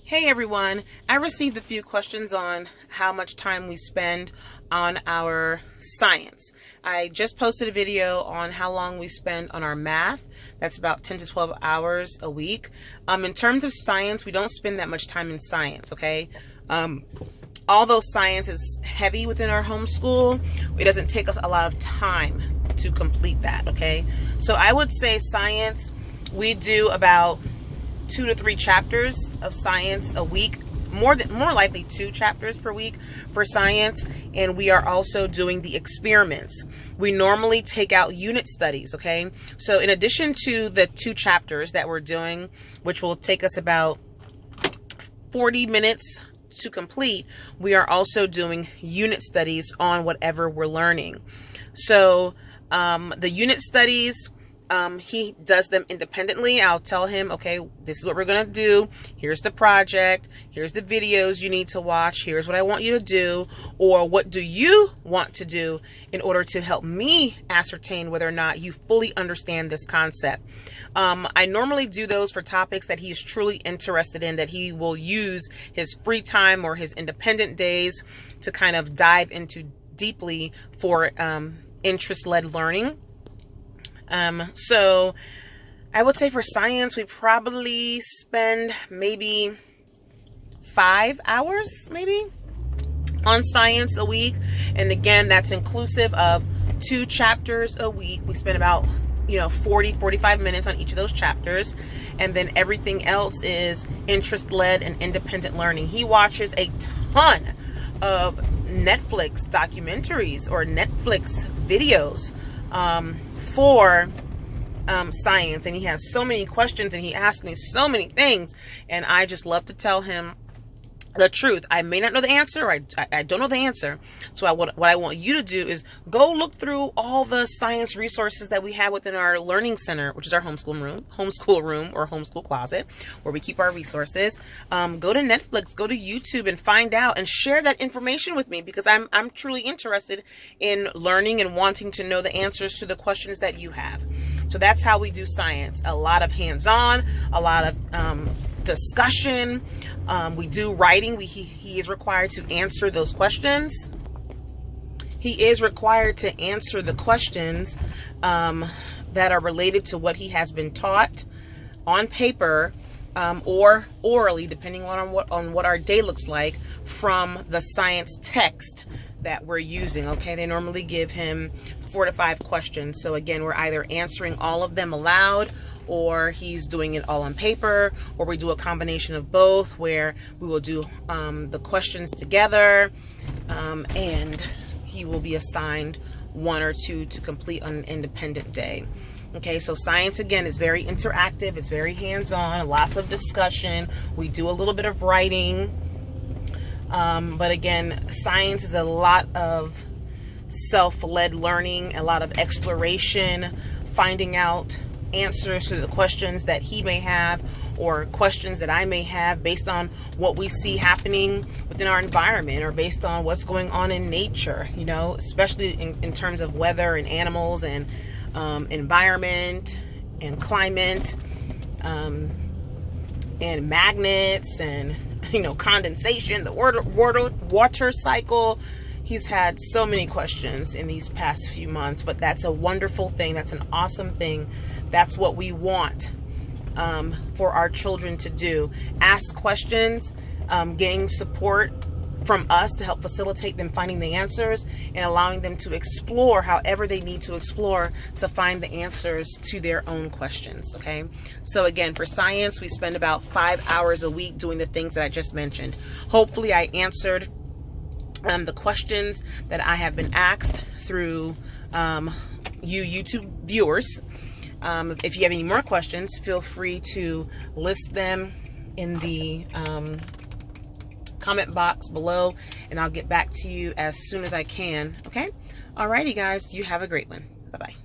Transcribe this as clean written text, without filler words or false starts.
Hey everyone, I received a few questions on how much time we spend on our science. I just posted a video on how long we spend on our math. That's about 10 to 12 hours a week. In terms of science, we don't spend that much time in science, okay? Although science is heavy within our homeschool, it doesn't take us a lot of time to complete that, okay? So I would say science, we do about 2 to 3 chapters of science a week, more likely 2 chapters per week for science, and we are also doing the experiments. We normally take out unit studies, okay? So in addition to the 2 chapters that we're doing, which will take us about 40 minutes to complete, we are also doing unit studies on whatever we're learning. So the unit studies, he does them independently. I'll tell him, okay, this is what we're going to do. Here's the project. Here's the videos you need to watch. Here's what I want you to do. Or what do you want to do in order to help me ascertain whether or not you fully understand this concept. I normally do those for topics that he is truly interested in, that he will use his free time or his independent days to kind of dive into deeply for interest-led learning. So I would say for science, we probably spend maybe 5 hours maybe on science a week. And again, that's inclusive of 2 chapters a week. We spend about 40-45 minutes on each of those chapters, and then everything else is interest-led and independent learning. He watches a ton of Netflix documentaries or Netflix videos for science, and he has so many questions and he asks me so many things, and I just love to tell him the truth. I may not know the answer. I don't know the answer. So what I want you to do is go look through all the science resources that we have within our learning center, which is our homeschool room or homeschool closet, where we keep our resources. Go to Netflix, go to YouTube, and find out and share that information with me, because I'm truly interested in learning and wanting to know the answers to the questions that you have. So that's how we do science. A lot of hands-on, a lot of discussion. We do writing. He is required to answer those questions. He is required to answer the questions that are related to what he has been taught on paper or orally, depending on what our day looks like, from the science text that we're using. Okay, they normally give him 4 to 5 questions. So again, we're either answering all of them aloud, or he's doing it all on paper, or we do a combination of both, where we will do the questions together, and he will be assigned 1 or 2 to complete on an independent day. Okay, so science, again, is very interactive. It's very hands-on, lots of discussion. We do a little bit of writing. But again, science is a lot of self-led learning, a lot of exploration, finding out answers to the questions that he may have, or questions that I may have, based on what we see happening within our environment, or based on what's going on in nature, especially in terms of weather and animals and environment and climate, and magnets and condensation, the water cycle. He's had so many questions in these past few months, but that's a wonderful thing. That's an awesome thing. That's what we want for our children to do. Ask questions, gain support from us to help facilitate them finding the answers, and allowing them to explore however they need to explore to find the answers to their own questions. Okay, so again, for science, we spend about 5 hours a week doing the things that I just mentioned. Hopefully I answered the questions that I have been asked through you YouTube viewers. If you have any more questions, feel free to list them in the comment box below, and I'll get back to you as soon as I can. Okay? Alrighty, guys. You have a great one. Bye-bye.